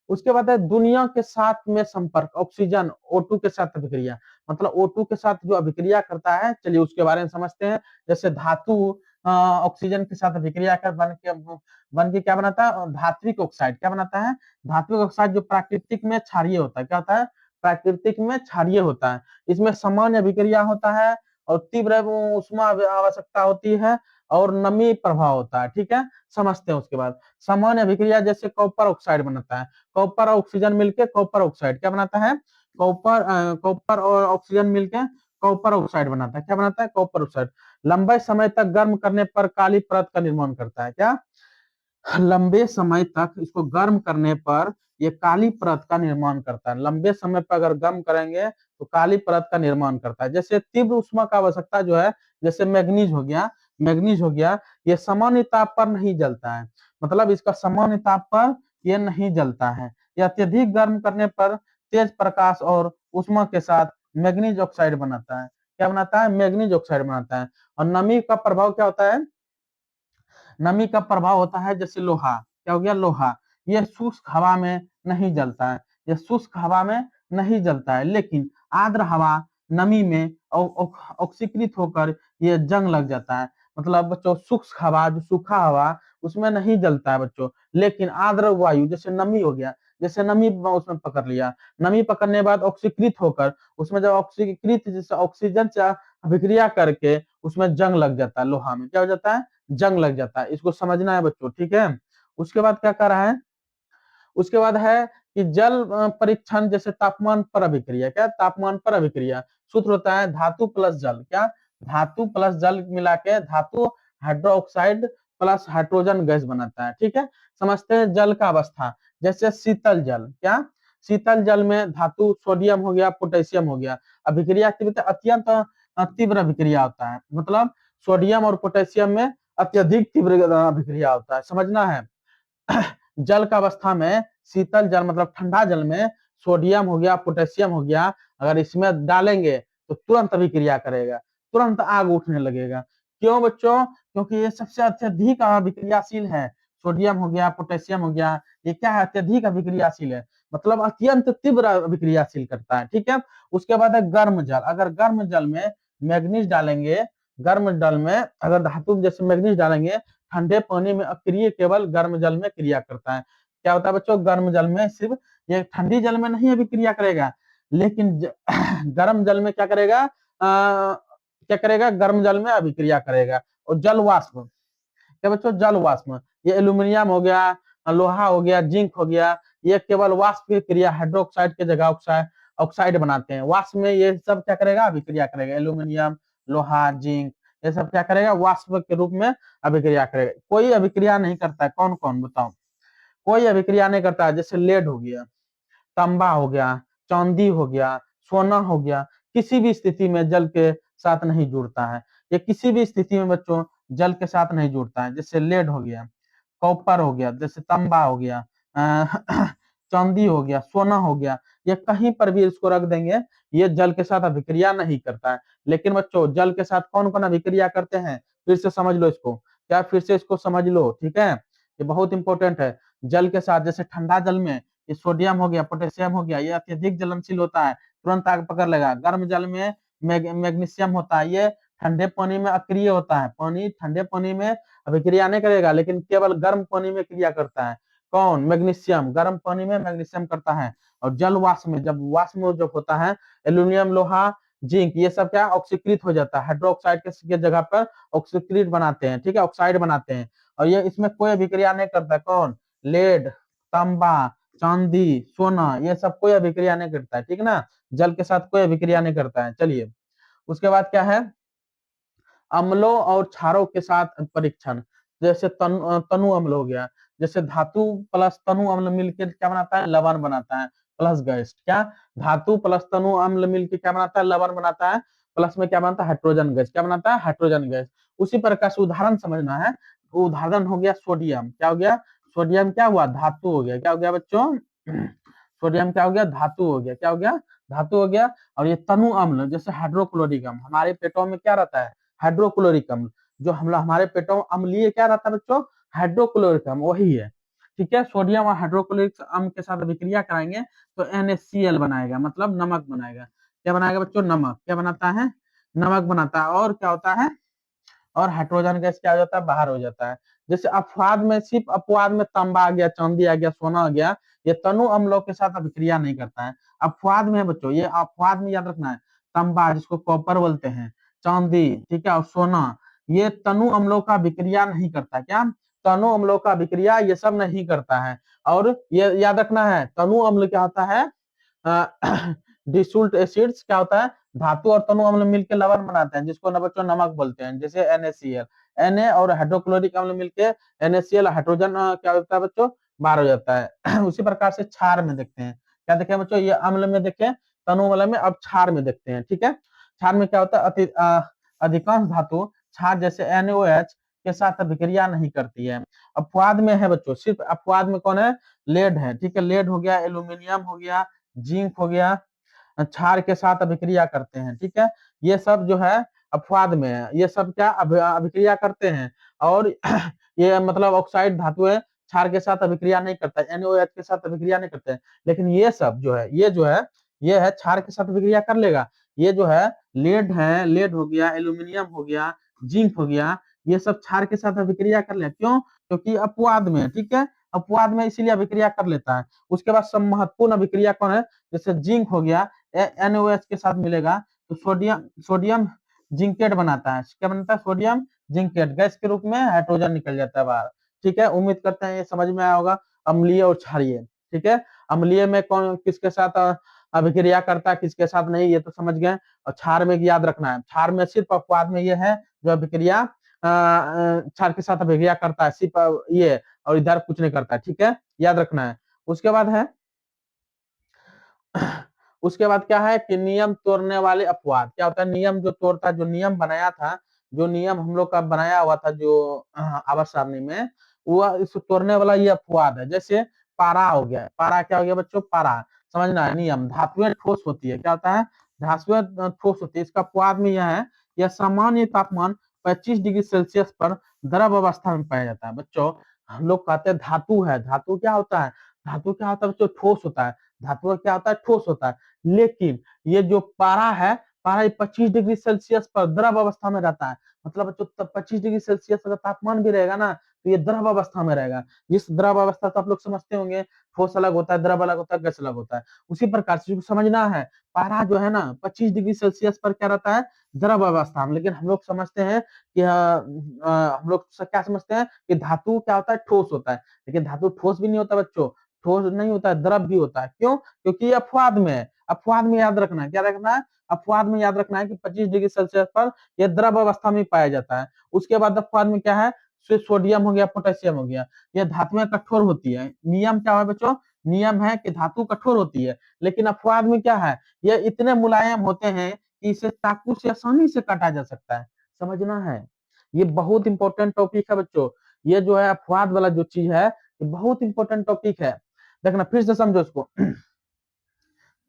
उसके बाद है दुनिया के साथ में संपर्क, ऑक्सीजन O2 के साथ अभिक्रिया, मतलब O2 के साथ जो अभिक्रिया करता है, चलिए उसके बारे में समझते हैं। जैसे धातु ऑक्सीजन के साथ अभिक्रिया कर बन के क्या बनाता है? धात्विक ऑक्साइड। क्या बनाता है? धात्विक ऑक्साइड, जो प्राकृतिक में क्षारीय होता है। क्या होता है? प्राकृतिक में क्षारीय होता है। इसमें सामान्य अभिक्रिया होता है और तीव्र उष्मा आवश्यकता होती है और नमी प्रभाव होता है। ठीक है, समझते हैं उसके बाद। सामान्य अभिक्रिया जैसे कॉपर ऑक्साइड बनाता है, कॉपर और ऑक्सीजन मिलकर कॉपर ऑक्साइड क्या बनाता है? कॉपर और ऑक्सीजन मिलकर कॉपर ऑक्साइड बनाता है। क्या बनाता है? Copper oxide. लंबे समय तक गर्म करने पर काली परत का निर्माण करता है। क्या? लंबे समय तक इसको गर्म करने पर ये काली परत का निर्माण करता है। लंबे समय पर अगर गर्म करेंगे तो काली परत का निर्माण करता है। जैसे तीव्र उष्मा का आवश्यकता जो है, जैसे मैग्नीज हो गया, ये सामान्य ताप पर नहीं जलता है, मतलब इसका सामान्य ताप पर ये नहीं जलता है। यह अत्यधिक गर्म करने पर तेज प्रकाश और उष्मा के साथ मैग्नीज ऑक्साइड बनाता है। क्या बनाता है? मैग्नीज ऑक्साइड बनाता है। और नमी का प्रभाव क्या होता है? नमी का प्रभाव होता है जैसे लोहा। क्या हो गया? लोहा। यह शुष्क हवा में नहीं जलता है, यह शुष्क हवा में नहीं जलता है, लेकिन आर्द्र हवा नमी में ऑक्सीकृत होकर यह जंग लग जाता है। मतलब बच्चों शुष्क हवा, जो सूखा हवा, उसमें नहीं जलता है बच्चों, लेकिन आर्द्र वायु जैसे नमी हो गया, जैसे नमी उसमें पकड़ लिया, नमी पकड़ने के बाद ऑक्सीकृत होकर उसमें जब ऑक्सीकृत जैसे ऑक्सीजन से अभिक्रिया करके उसमें जंग लग जाता है। लोहा में क्या हो जाता है? जंग लग जाता है। इसको समझना है बच्चों, ठीक है। उसके बाद क्या कर रहा है? उसके बाद है कि जल परीक्षण जैसे तापमान पर अभिक्रिया। क्या? तापमान पर अभिक्रिया। सूत्र होता है धातु प्लस जल। क्या? धातु प्लस जल मिला के धातु हाइड्रोक्साइड प्लस हाइड्रोजन गैस बनाता है। ठीक है, समझते हैं जल का अवस्था। जैसे शीतल जल। क्या? शीतल जल में धातु सोडियम हो गया, पोटेशियम हो गया, अभिक्रिया तीव्रता अत्यंत तीव्र अभिक्रिया होता है, मतलब सोडियम और पोटेशियम में अत्यधिक तीव्र अभिक्रिया होता है। समझना है। जल का अवस्था में शीतल जल मतलब ठंडा जल में सोडियम हो गया, पोटेशियम हो गया, अगर इसमें डालेंगे तो तुरंत अभिक्रिया करेगा, तुरंत आग उठने लगेगा। क्यों बच्चों? क्योंकि ये सबसे अत्यधिक अभिक्रियाशील है। सोडियम हो गया, पोटेशियम हो गया, ये क्या है? अत्यधिक अभिक्रियाशील है, मतलब अत्यंत तीव्र अभिक्रियाशील करता है। ठीक है, उसके बाद है गर्म जल। अगर गर्म जल में मैग्नीज डालेंगे, गर्म जल में अगर धातु जैसे मैग्नीज डालेंगे, ठंडे पानी में अक्रिय केवल गर्म जल में क्रिया करता है। क्या होता है बच्चों? गर्म जल में सिर्फ, ये ठंडी जल में नहीं अभी क्रिया करेगा, लेकिन गर्म जल में क्या करेगा? क्या करेगा? गर्म जल में अभिक्रिया करेगा। और जल वाष्प, क्या बच्चों? जल वाष्प, ये एल्यूमिनियम हो गया, लोहा हो गया, जिंक हो गया, ये केवल वाष्प की क्रिया, हाइड्रोक्साइड के जगह ऑक्साइड ऑक्साइड बनाते हैं। वाष्प में ये सब क्या करेगा? अभिक्रिया करेगा। एल्यूमिनियम, लोहा, जिंक, ये सब क्या करेगा? वाष्प के रूप में अभिक्रिया करेगा। कोई अभिक्रिया नहीं करता है। कौन कौन बताओ? कोई अभिक्रिया नहीं करता है। जैसे लेड हो गया, तांबा हो गया, चांदी हो गया, सोना हो गया, किसी भी स्थिति में जल के साथ नहीं जुड़ता है। ये किसी भी स्थिति में बच्चों जल के साथ नहीं जुड़ता है। जैसे लेड हो गया, कॉपर हो गया, जैसे तांबा हो गया, चांदी हो गया, सोना हो गया, ये कहीं पर भी इसको रख देंगे, ये जल के साथ अभिक्रिया नहीं करता है। लेकिन बच्चों जल के साथ कौन कौन अभिक्रिया करते हैं? फिर से समझ लो इसको। क्या? फिर से इसको समझ लो, ठीक है, ये बहुत इंपॉर्टेंट है। जल के साथ जैसे ठंडा जल में ये सोडियम हो गया, पोटेशियम हो गया, ये अत्यधिक ज्वलनशील होता है, तुरंत आग पकड़ लेगा। गर्म जल में मैग्नीशियम होता है, ये ठंडे पानी में अक्रिय होता है, पानी ठंडे पानी में अभिक्रिया नहीं करेगा, लेकिन केवल गर्म पानी में क्रिया करता है। कौन? मैग्नीशियम, गर्म पानी में मैग्नीशियम करता है। और जल वाष्प में, जब वाष्प में जब होता है, एल्यूमिनियम, लोहा, जिंक, ये सब क्या? ऑक्सीकृत हो जाता है, हाइड्रोक्साइड के जगह पर ऑक्सीकृत बनाते हैं। ठीक है, ऑक्साइड बनाते हैं, और ये इसमें कोई अभिक्रिया नहीं करता। कौन? लेड, तांबा, चांदी, सोना, ये सब कोई अभिक्रिया नहीं करता है। ठीक ना, जल के साथ कोई अभिक्रिया नहीं करता है। चलिए उसके बाद क्या है? अम्लों और क्षारों के साथ परीक्षण। जैसे तनु अम्ल हो गया, जैसे धातु प्लस तनु अम्ल मिलकर क्या बनाता है? लवण बनाता है, प्लस गैस। क्या? धातु प्लस तनु अम्ल मिलकर क्या बनाता है? लवण बनाता है, प्लस में क्या बनाता है? Hydrogen gas. क्या बनाता है? Hydrogen gas. उसी प्रकार से उदाहरण समझना है। उदाहरण हो गया सोडियम, क्या हो गया, सोडियम क्या हुआ, धातु हो गया, क्या हो गया बच्चों, सोडियम क्या हो गया, धातु हो गया, क्या हो गया, धातु हो गया। और ये तनु अम्ल जैसे हाइड्रोक्लोरिक अम्ल, हमारे पेटों में क्या रहता है, हाइड्रोक्लोरिक अम्ल, जो हम हमारे पेटों में अम्लीय क्या रहता है बच्चों, हाइड्रोक्लोरिक अम्ल, वही है। ठीक है, सोडियम और हाइड्रोक्लोरिक अम्ल के साथ अभिक्रिया कराएंगे तो NaCl बनाएगा, मतलब नमक बनाएगा। क्या बनाएगा बच्चों, नमक। क्या बनाता है, नमक बनाता है। और क्या होता है, और हाइड्रोजन गैस क्या हो जाता है, बाहर हो जाता है। जैसे अपवाद में, सिर्फ अपवाद में तांबा आ गया, चांदी आ गया, सोना आ गया, ये तनु अम्लों के साथ अभिक्रिया नहीं करता है। अपवाद में है बच्चों, ये अपवाद में याद रखना है, तांबा जिसको कॉपर बोलते हैं, चांदी, ठीक है, और सोना, ये तनु अम्लों का अभिक्रिया नहीं करता। क्या, तनु अम्लों का अभिक्रिया ये सब नहीं करता है। और ये याद रखना है, तनु अम्ल क्या होता है, डिसोल्ट एसिड्स क्या होता है, धातु और तनु अम्ल मिलकर लवण बनाते हैं, जिसको न बच्चों नमक बोलते हैं, जैसे NaCl, Na और हाइड्रोक्लोरिक अम्ल मिलकर NaCl, हाइड्रोजन क्या होता है बच्चों, बाहर हो जाता है। उसी प्रकार से क्षार में देखते हैं, क्या देखें बच्चों, ये अम्ल में देखें, तनु अम्ल में, अब क्षार में देखते हैं। ठीक है, क्षार में क्या होता है, अधिकांश धातु क्षार जैसे NaOH के साथ अभिक्रिया नहीं करती है। अपवाद में है बच्चों, सिर्फ अपवाद में कौन है, लेड है। ठीक है, लेड हो गया, एल्यूमिनियम हो गया, जिंक हो गया, क्षार के साथ अभिक्रिया करते हैं। ठीक है, ये सब जो है अपवाद में है, ये सब क्या अभिक्रिया करते हैं। और ये मतलब ऑक्साइड धातु है, क्षार के साथ अभिक्रिया नहीं करता है, NaOH के साथ अभिक्रिया नहीं करते हैं। लेकिन ये सब जो है, ये है क्षार के साथ अभिक्रिया कर लेगा। ये जो है लेड है, लेड हो गया, एल्यूमिनियम हो गया, जिंक हो गया, ये सब क्षार के साथ अभिक्रिया कर ले, क्यों, क्योंकि अपवाद में है। ठीक है, अपवाद में इसीलिए अभिक्रिया कर लेता है। उसके बाद सब महत्वपूर्ण अभिक्रिया कौन है, जैसे जिंक हो गया, NaOH के साथ मिलेगा तो सोडियम, सोडियम जिंकेट बनाता है। क्या बनता है, सोडियम जिंकेट, गैस के रूप में हाइड्रोजन निकल जाता है बाहर। ठीक है, उम्मीद करते हैं ये समझ में आया होगा, अम्लीय और क्षारीय। ठीक है, अम्लीय में कौन किसके साथ अभिक्रिया करता है, किसके साथ नहीं, ये तो समझ गए। और क्षार में याद रखना है, क्षार में सिर्फ अपवाद में ये है जो अभिक्रिया क्षार के साथ अभिक्रिया करता है, सिर्फ ये, और इधर कुछ नहीं करता है। ठीक है, याद रखना है। उसके बाद है उसके बाद क्या है कि नियम तोड़ने वाले अपवाद, क्या होता है, नियम जो तोड़ता, जो नियम बनाया था, जो नियम हम लोग का बनाया हुआ था जो आवर्त सारणी में, वो इसको तोड़ने वाला ये अपवाद है। जैसे पारा हो गया, पारा क्या हो गया बच्चों, पारा समझना है, नियम, धातुएं ठोस होती है, क्या होता है, धातुएं ठोस होती है। इसका अपवाद में यह है, यह सामान्य तापमान 25 डिग्री सेल्सियस पर द्रव अवस्था में पाया जाता है। बच्चों हम लोग कहते हैं धातु है, धातु क्या होता है, धातु क्या होता है बच्चों, ठोस होता है, धातु क्या होता है, ठोस होता है। लेकिन ये जो पारा है, पारा 25 डिग्री सेल्सियस पर द्रव अवस्था में रहता है। मतलब जो 25 डिग्री सेल्सियस अगर तापमान भी रहेगा ना, तो ये द्रव अवस्था में रहेगा। जिस द्रव अवस्था तो आप लोग समझते होंगे, ठोस अलग होता है, द्रव अलग होता है, गैस अलग होता है। उसी प्रकार से समझना है, पारा जो है ना 25 डिग्री सेल्सियस पर क्या रहता है, द्रव अवस्था में। लेकिन हम लोग समझते हैं कि हम लोग क्या समझते हैं कि धातु क्या होता है, ठोस होता है। लेकिन धातु ठोस भी नहीं होता बच्चों, ठोस नहीं होता है, द्रव भी होता है। क्यों, क्योंकि ये अपवाद में है। अपवाद में याद रखना है, क्या रखना है, अपवाद में याद रखना है कि 25 डिग्री सेल्सियस पर यह द्रव अवस्था में पाया जाता है। उसके बाद अपवाद में क्या है, सोडियम हो गया, पोटेशियम हो गया, यह धातुएं कठोर होती है। नियम क्या है बच्चों, नियम है कि धातु कठोर होती है। लेकिन अपवाद में क्या है, यह इतने मुलायम होते हैं कि इसे चाकू से आसानी से काटा जा सकता है। समझना है, ये बहुत इंपॉर्टेंट टॉपिक है बच्चों। ये जो है अपवाद वाला जो चीज है, ये बहुत इंपॉर्टेंट टॉपिक है। देखना फिर से समझो इसको।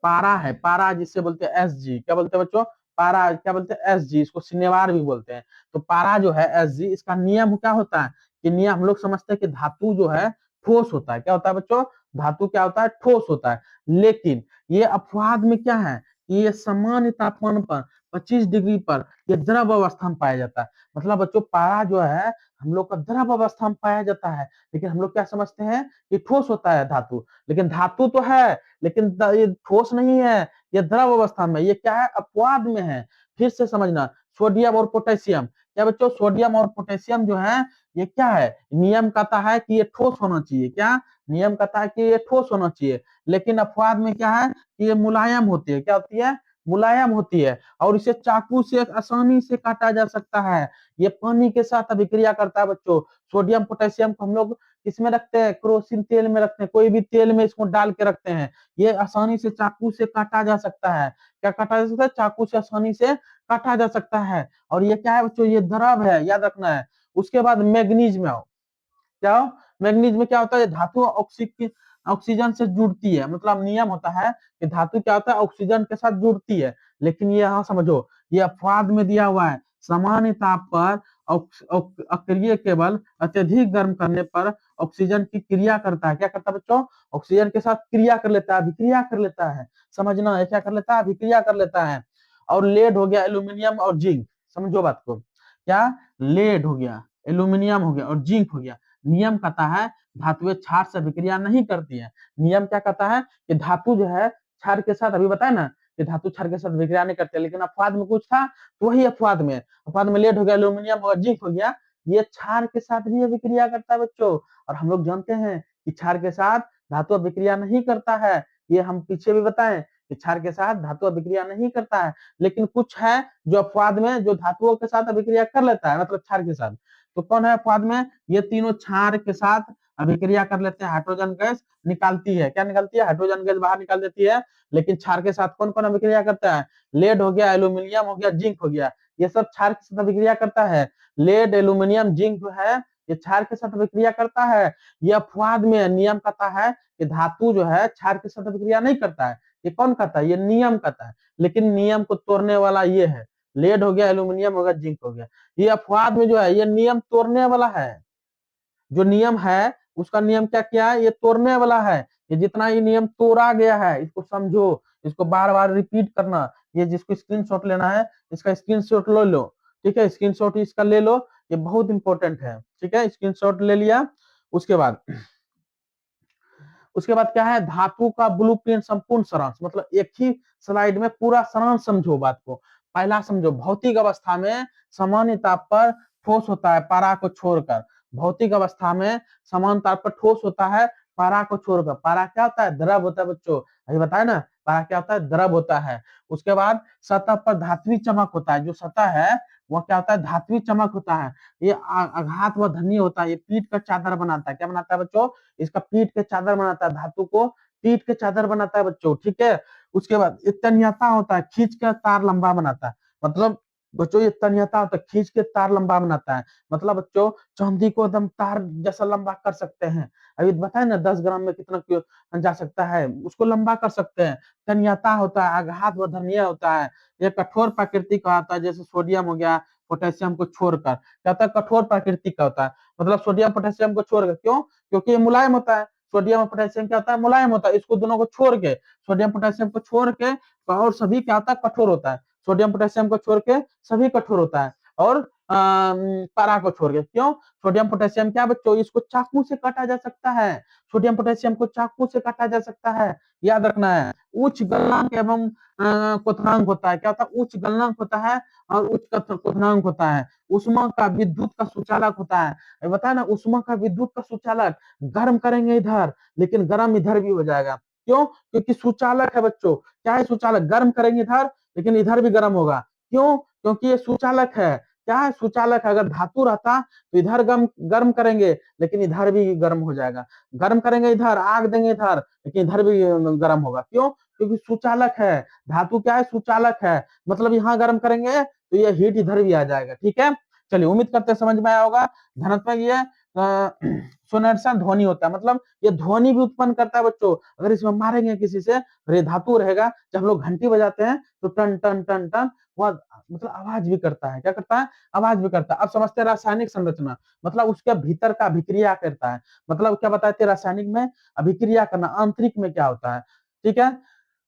पारा है, पारा जिससे बोलते हैं SG, क्या बोलते हैं बच्चों, पारा क्या बोलते हैं, SG, इसको सिनेवार भी बोलते हैं। तो पारा जो है SG, इसका नियम क्या होता है कि नियम हम लोग समझते हैं कि धातु जो है ठोस होता है। क्या होता है बच्चों, धातु क्या होता है, ठोस होता है। लेकिन ये अपवाद में क्या है कि ये सामान्य तापमान पर 25 डिग्री पर ये द्रव अवस्था में पाया जाता है। मतलब बच्चों पारा जो है हम लोग का द्रव अवस्था में पाया जाता है। लेकिन हम लोग क्या समझते हैं कि ठोस होता है धातु, लेकिन धातु तो है, लेकिन ये ठोस नहीं है, ये द्रव अवस्था में, ये क्या है, अपवाद में है। फिर से समझना, सोडियम और पोटेशियम, क्या बच्चों, सोडियम और पोटेशियम जो है ये क्या है, नियम कहता है कि ये ठोस होना चाहिए। क्या, नियम कहता है कि ये ठोस होना चाहिए। लेकिन अपवाद में क्या है कि ये मुलायम होती है, क्या होती है, मुलायम होती है और इसे चाकू से आसानी से काटा जा सकता है। ये पानी के साथ अभिक्रिया करता है बच्चों। सोडियम पोटेशियम को हम लोग किसमें रखते हैं, केरोसिन तेल में रखते हैं, कोई भी तेल में इसको डाल के रखते हैं। ये आसानी से चाकू से काटा जा सकता है। क्या काटा जा सकता है, चाकू से आसानी से काटा जा सकता है। और ये क्या है बच्चों, ये द्रव है, याद रखना है। उसके बाद मैग्नीज में आओ, क्या हो, मैग्नीज में क्या होता है, धातु ऑक्सीजन से जुड़ती है। मतलब नियम होता है कि धातु क्या होता है, ऑक्सीजन के साथ जुड़ती है। लेकिन ये यहाँ समझो, ये अपवाद में दिया हुआ है, सामान्य ताप पर अक्रिय केवल अत्यधिक गर्म करने पर ऑक्सीजन की क्रिया करता है। क्या करता है बच्चों, ऑक्सीजन के साथ क्रिया कर लेता है, अभिक्रिया कर लेता है। समझना है, क्या कर लेता है, अभिक्रिया कर लेता है। और लेड हो गया, एल्यूमिनियम और जिंक, समझो बात को, क्या, लेड हो गया, एल्यूमिनियम हो गया और जिंक हो गया। नियम कहता है धातुएं क्षार से अभिक्रिया नहीं करती है। नियम क्या कहता है कि धातु जो है क्षार के साथ, अभी बताया ना कि धातु क्षार के साथ अभिक्रिया नहीं करते, लेकिन अपवाद में कुछ था तो वही अपवाद में लेड हो गया, एल्यूमिनियम और जिंक हो गया, ये क्षार के साथ भी अभिक्रिया करता है बच्चों। और हम लोग जानते हैं कि क्षार के साथ धातु अभिक्रिया नहीं करता है, ये हम पीछे भी बताएं कि क्षार के साथ धातु अभिक्रिया नहीं करता है। लेकिन कुछ है जो अपवाद में जो धातुओं के साथ अभिक्रिया कर लेता है, मतलब क्षार के साथ। तो कौन है अपवाद में, ये तीनों क्षार के साथ अभिक्रिया कर लेते हैं, हाइड्रोजन गैस निकालती है। क्या निकालती है, हाइड्रोजन गैस बाहर निकाल देती है। लेकिन क्षार के साथ कौन कौन अभिक्रिया करता है, लेड हो गया, एल्यूमिनियम हो गया, जिंक हो गया, ये सब क्षार के साथ अभिक्रिया करता है। लेड, एल्यूमिनियम, जिंक जो है ये क्षार के साथ अभिक्रिया करता है। ये अपवाद में नियम कहता है कि धातु जो है क्षार के साथ अभिक्रिया नहीं करता है। ये कौन कहता है, ये नियम कहता है। लेकिन नियम को तोड़ने वाला ये है, लेड हो गया, एल्यूमिनियम हो गया, जिंक हो गया। ये अपवाद में जो है ये नियम तोड़ने वाला है। जो नियम है उसका नियम क्या किया है, ये तोड़ने वाला है। ये जितना ये नियम तोड़ा गया है इसको समझो, इसको बार बार रिपीट करना। ये जिसको स्क्रीनशॉट लेना है इसका स्क्रीनशॉट ले लो, ठीक है, स्क्रीनशॉट इसका ले लो, ये बहुत इंपॉर्टेंट है, ठीक है। स्क्रीनशॉट ले लिया, उसके बाद क्या है, धातु का ब्लूप्रिंट संपूर्ण सारांश, मतलब एक ही स्लाइड में पूरा सारांश समझो बात को। पहला समझो, भौतिक अवस्था में सामान्य ताप पर ठोस होता है पारा को छोड़कर। भौतिक अवस्था में समान ताप पर ठोस होता है पारा को छोड़कर। पारा क्या होता है, द्रव होता है बच्चों, अभी बताया ना, पारा क्या होता है, द्रव होता है। उसके बाद सतह पर धात्विक चमक होता है, जो सतह है वह क्या होता है, धात्विक चमक होता है। ये आघात व धन्य होता है, ये पीठ का चादर बनाता है। क्या बनाता है बच्चों, इसका पीठ के चादर बनाता है, धातु को पीठ के चादर बनाता है बच्चों, ठीक है। उसके बाद तन्यता होता है, खींच के तार लंबा बनाता है। मतलब बच्चों ये तन्यता होता है, खींच के तार लंबा बनाता है। मतलब बच्चों चांदी को एकदम तार जैसा लंबा कर सकते हैं। अभी बताए ना 10 ग्राम में कितना जा सकता है, उसको लंबा कर सकते हैं। तन्यता होता है, आघात व धन्य होता है। ये कठोर प्रकृति का होता है, जैसे सोडियम हो गया, पोटेशियम को छोड़कर क्या होता है, कठोर प्रकृति का होता है। मतलब सोडियम पोटेशियम को छोड़कर, क्यों, क्योंकि ये मुलायम होता है। सोडियम और पोटेशियम क्या होता है, मुलायम होता है। इसको दोनों को छोड़ के, सोडियम पोटेशियम को छोड़ के और सभी क्या होता है, कठोर होता है। सोडियम पोटेशियम को छोड़ के सभी कठोर होता है। और पारा को छोड़ के, क्यों, सोडियम पोटेशियम क्या बच्चों, इसको चाकू से काटा जा सकता है। सोडियम पोटेशियम को चाकू से काटा जा सकता है, याद रखना है। उच्च गलनांक एवं क्वथनांक होता है। क्या होता है, उच्च गलनांक होता है और उच्च क्वथनांक होता है। उष्मा का विद्युत का सुचालक होता है, बताया ना, उष्मा का विद्युत का सुचालक। गर्म करेंगे इधर लेकिन गर्म इधर भी हो जाएगा, क्यों, क्योंकि सुचालक है बच्चों। क्या है, सुचालक, गर्म करेंगे इधर लेकिन इधर भी गर्म होगा, क्यों, क्योंकि ये सुचालक है। क्या है, सुचालक है। अगर धातु रहता तो इधर गर्म गर्म करेंगे लेकिन इधर भी गर्म हो जाएगा। गर्म करेंगे इधर, आग देंगे इधर लेकिन इधर भी गर्म होगा, क्यों, क्योंकि सुचालक है। धातु क्या है, सुचालक है। मतलब यहाँ गर्म करेंगे तो ये हीट इधर भी आ जाएगा, ठीक है। चलिए उम्मीद करते हैं समझ में आया होगा। धनात्मक ये सुनर्सन ध्वनि होता है, मतलब ये ध्वनि भी उत्पन्न करता है बच्चों। अगर इसमें मारेंगे किसी से तो ये धातु रहेगा, जब हम लोग घंटी बजाते हैं तो टन टन टन टन वह मतलब आवाज भी करता है। क्या करता है, आवाज भी करता है। अब समझते हैं रासायनिक संरचना, मतलब उसके भीतर का अभिक्रिया करता है। मतलब क्या बताते हैं, रासायनिक में अभिक्रिया करना, आंतरिक में क्या होता है, ठीक है।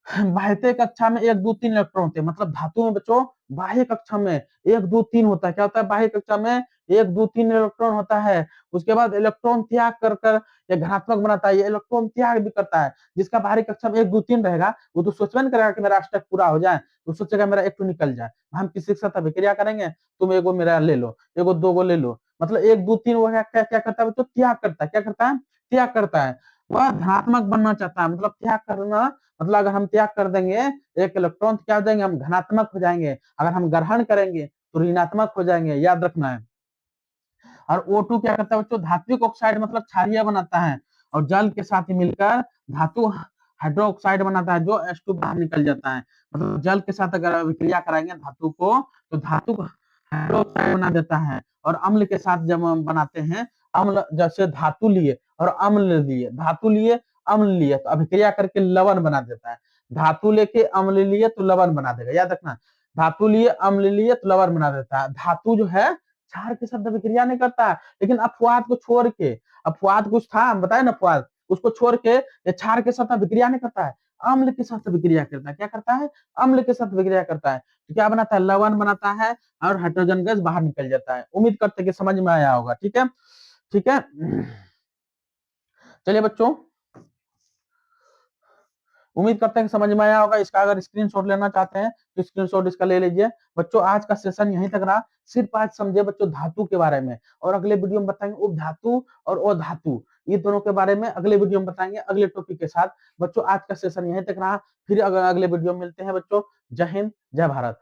बाह्य कक्षा में 1 2 3 इलेक्ट्रॉन होते हैं। मतलब धातु में बच्चों बाह्य कक्षा में 1 2 3 होता है। क्या होता है, बाह्य कक्षा में 1 2 3 इलेक्ट्रॉन होता है। उसके बाद इलेक्ट्रॉन त्याग कर कर ये धनात्मक बनाता है, ये इलेक्ट्रॉन त्याग भी करता है। जिसका बाहरी कक्षा में 1 2 3 रहेगा वो तो सोचबे नहीं करेगा कि मेरा अष्टक पूरा हो जाए, तो सोचेगा मेरा एक तो निकल जाए। हम किसी के साथ अभिक्रिया करेंगे, तुम एगो मेरा ले लो, एगो दो गो ले लो। मतलब 1 2 3 वो क्या क्या करता है, तो त्याग करता है। क्या करता है, त्याग करता है। वह धनात्मक बनना चाहता है, मतलब त्याग करना, मतलब अगर हम त्याग कर देंगे एक इलेक्ट्रॉन तो क्या हो जाएंगे, हम धनात्मक हो जाएंगे, अगर हम ग्रहण करेंगे तो ऋणात्मक हो जाएंगे, याद रखना है। और O2 क्या करता है बच्चों, धात्विक ऑक्साइड मतलब क्षारीय बनाता है, और जल के साथ मिलकर धातु हाइड्रोक्साइड बनाता है, जो H2 बाहर निकल जाता है। मतलब जल के साथ अगर अभिक्रिया कराएंगे धातु को तो धातु हाइड्रोक्साइड बना देता है, और अम्ल के साथ जब हम बनाते हैं, अम्ल जैसे धातु लिए और अम्ल लिए, धातु लिए अम्ल लिए तो अभिक्रिया करके लवण बना देता है। धातु लेके अम्ल लिए तो लवण बना देगा, याद रखना। धातु लिए अम्ल लिए तो लवण बना देता है। धातु जो है क्षार के साथ अभिक्रिया नहीं करता है, लेकिन अपवाद को छोड़ के, अपवाद कुछ था हम बताए ना, अपवाद उसको छोड़ के ये क्षार के साथ अभिक्रिया नहीं करता है, अम्ल के साथ अभिक्रिया करता है। क्या करता है, अम्ल के साथ अभिक्रिया करता है, तो क्या बनाता है, लवण बनाता है, और हाइड्रोजन गैस बाहर निकल जाता है। उम्मीद करते कि समझ में आया होगा, ठीक है। ठीक है, चलिए बच्चों, उम्मीद करते हैं कि समझ में आया होगा। इसका अगर स्क्रीनशॉट लेना चाहते हैं तो स्क्रीनशॉट इसका ले लीजिए। बच्चों आज का सेशन यहीं तक रहा, सिर्फ आज समझे बच्चों धातु के बारे में, और अगले वीडियो में बताएंगे उपधातु और अधातु, ये दोनों के बारे में अगले वीडियो में बताएंगे अगले टॉपिक के साथ। बच्चों आज का सेशन यहीं तक रहा, फिर अगर अगले वीडियो में मिलते हैं बच्चों। जय हिंद, जय भारत।